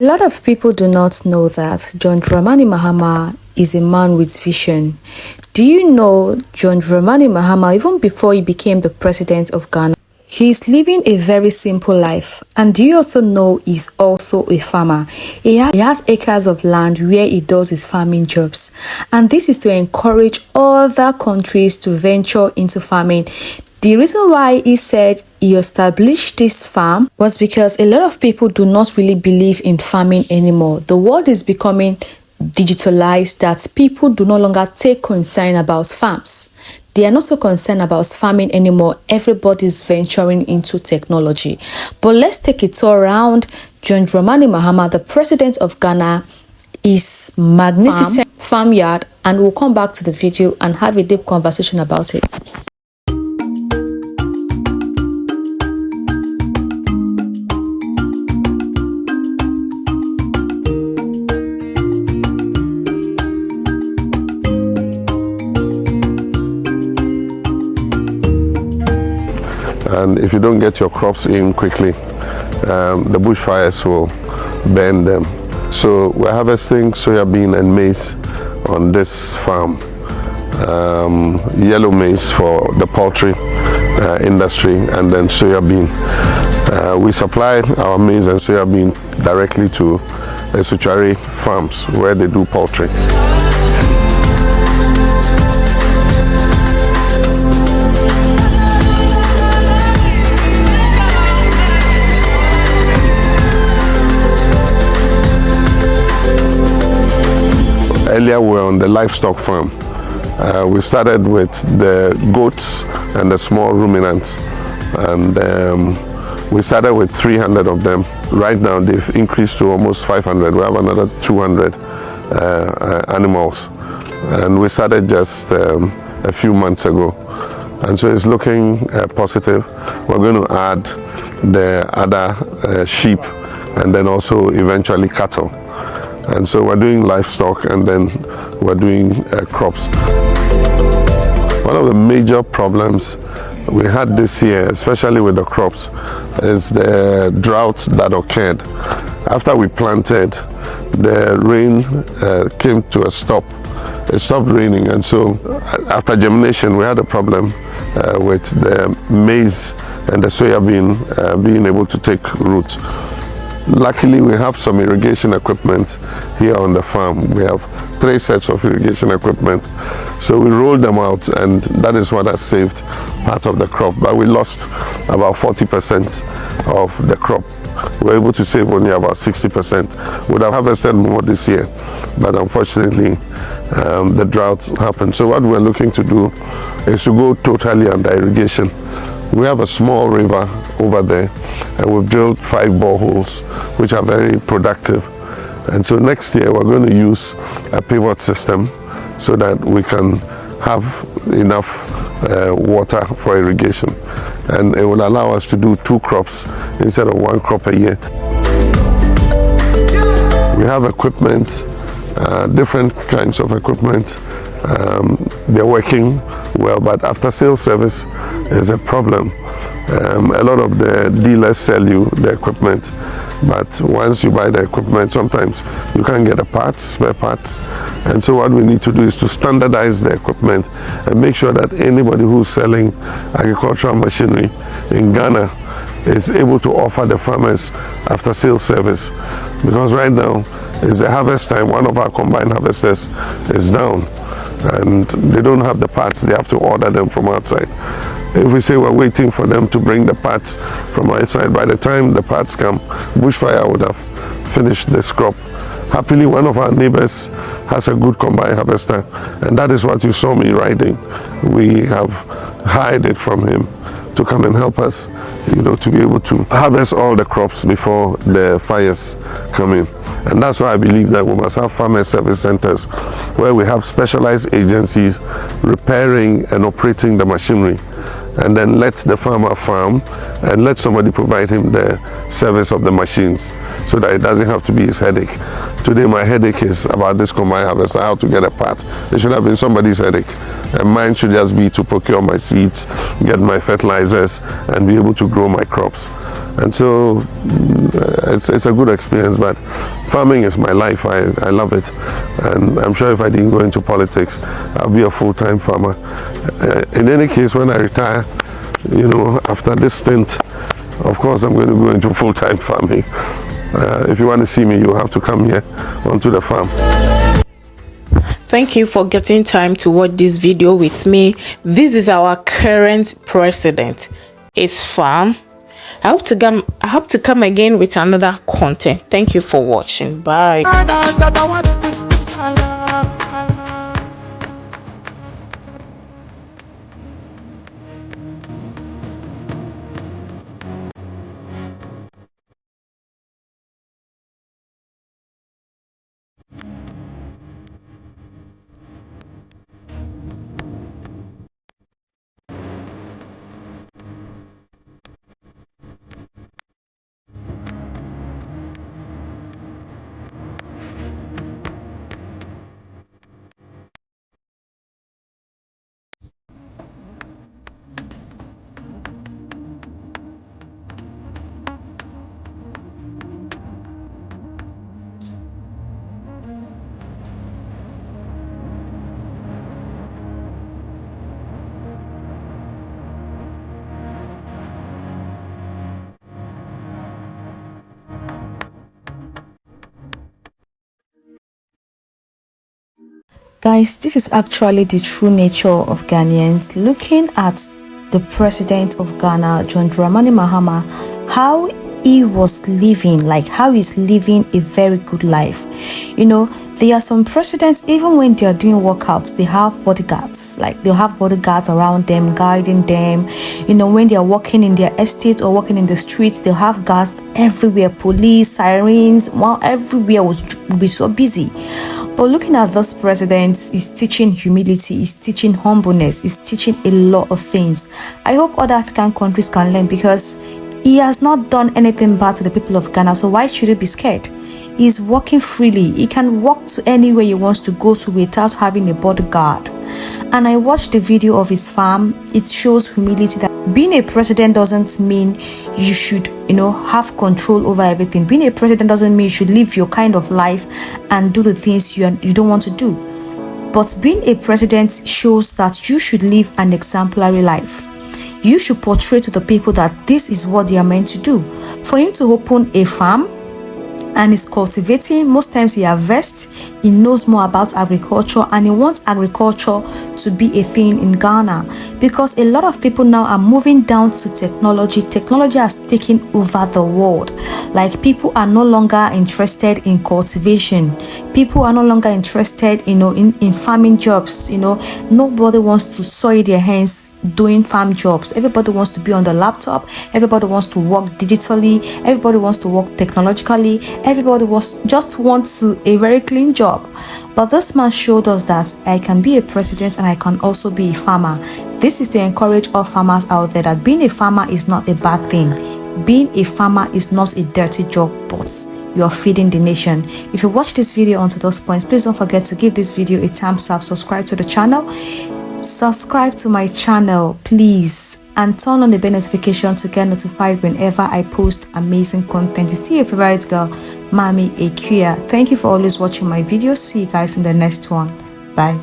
A lot of people do not know that John Mahama is a man with vision. Do you know John Mahama, even before he became the president of Ghana, he is living a very simple life? And do you also know he's also a farmer? He has acres of land where he does his farming jobs. And this is to encourage other countries to venture into farming. The reason why he said he established this farm was because a lot of people do not really believe in farming anymore. The world is becoming digitalized, that people do no longer take concern about farms. They are not so concerned about farming anymore. Everybody is venturing into technology. But let's take a tour around John Mahama, the president of Ghana, his magnificent farmyard, and we'll come back to the video and have a deep conversation about it. And if you don't get your crops in quickly, the bushfires will burn them. So we're harvesting soya bean and maize on this farm. Yellow maize for the poultry industry, and then soya bean. We supply our maize and soya bean directly to Exemplary farms where they do poultry. Earlier we were on the livestock farm. We started with the goats and the small ruminants, and we started with 300 of them. Right now they've increased to almost 500. We have another 200 animals, and we started just a few months ago, and so it's looking positive. We're going to add the other sheep and then also eventually cattle. And so we're doing livestock, and then we're doing crops. One of the major problems we had this year, especially with the crops, is the droughts that occurred. After we planted, the rain came to a stop. It stopped raining, and so after germination, we had a problem with the maize and the soya bean being able to take root. Luckily, we have some irrigation equipment here on the farm. We have 3 sets of irrigation equipment. So we rolled them out, and that is what has saved part of the crop. But we lost about 40% of the crop. We were able to save only about 60%. Would have harvested more this year, but unfortunately, the drought happened. So what we're looking to do is to go totally under irrigation. We have a small river over there, and we've drilled 5 boreholes, which are very productive. And so next year we're going to use a pivot system so that we can have enough water for irrigation. And it will allow us to do 2 crops instead of 1 crop a year. We have equipment, different kinds of equipment. They're working well, but after sales service is a problem. A lot of the dealers sell you the equipment, but once you buy the equipment, sometimes you can't get the parts, spare parts. And so what we need to do is to standardize the equipment and make sure that anybody who's selling agricultural machinery in Ghana is able to offer the farmers after sales service. Because right now is the harvest time. One of our combine harvesters is down, and they don't have the parts. They have to order them from outside. If we say we're waiting for them to bring the parts from outside, by the time the parts come, bushfire would have finished this crop. Happily, one of our neighbors has a good combine harvester, and that is what you saw me riding. We have hired it from him to come and help us, to be able to harvest all the crops before the fires come in. And that's why I believe that we must have farmer service centers where we have specialized agencies repairing and operating the machinery, and then let the farmer farm and let somebody provide him the service of the machines so that it doesn't have to be his headache. Today my headache is about this combine harvester, how to get a part. It should have been somebody's headache. And mine should just be to procure my seeds, get my fertilizers, and be able to grow my crops. And so it's a good experience, but farming is my life. I love it, and I'm sure if I didn't go into politics, I'll be a full-time farmer. In any case, when I retire, after this stint, of course I'm going to go into full-time farming. If you want to see me, you have to come here onto the farm. Thank you for getting time to watch this video with me. This is our current president. It's farm. I hope to come again with another content. Thank you for watching. Bye. Guys, this is actually the true nature of Ghanaians. Looking at the president of Ghana, John Mahama, how he was living, like how he's living a very good life. There are some presidents, even when they are doing workouts, they have bodyguards. Like they'll have bodyguards around them, guiding them. When they are walking in their estate or walking in the streets, they'll have guards everywhere, police, sirens, everywhere will be so busy. But looking at this president, is teaching humility, is teaching humbleness, is teaching a lot of things. I hope other African countries can learn, because he has not done anything bad to the people of Ghana, so why should he be scared? He's walking freely. He can walk to anywhere he wants to go to without having a bodyguard. And I watched the video of his farm. It shows humility, that being a president doesn't mean you should, have control over everything. Being a president doesn't mean you should live your kind of life and do the things you don't want to do. But being a president shows that you should live an exemplary life. You should portray to the people that this is what they are meant to do. For him to open a farm and is cultivating, most times he harvests, he knows more about agriculture, and he wants agriculture to be a thing in Ghana, because a lot of people now are moving down to technology. Technology has taken over the world. Like, people are no longer interested in cultivation. People are no longer interested, in farming jobs. Nobody wants to soil their hands doing farm jobs. Everybody wants to be on the laptop. Everybody wants to work digitally. Everybody wants to work technologically. Everybody just wants a very clean job. But this man showed us that I can be a president and I can also be a farmer. This is to encourage all farmers out there that being a farmer is not a bad thing. Being a farmer is not a dirty job, but you are feeding the nation. If you watch this video until those points, please don't forget to give this video a thumbs up, subscribe to the channel. Subscribe to my channel, please, and turn on the bell notification to get notified whenever I post amazing content. It's still your favorite girl, Mami Ekuya. Thank you for always watching my videos. See you guys in the next one. Bye.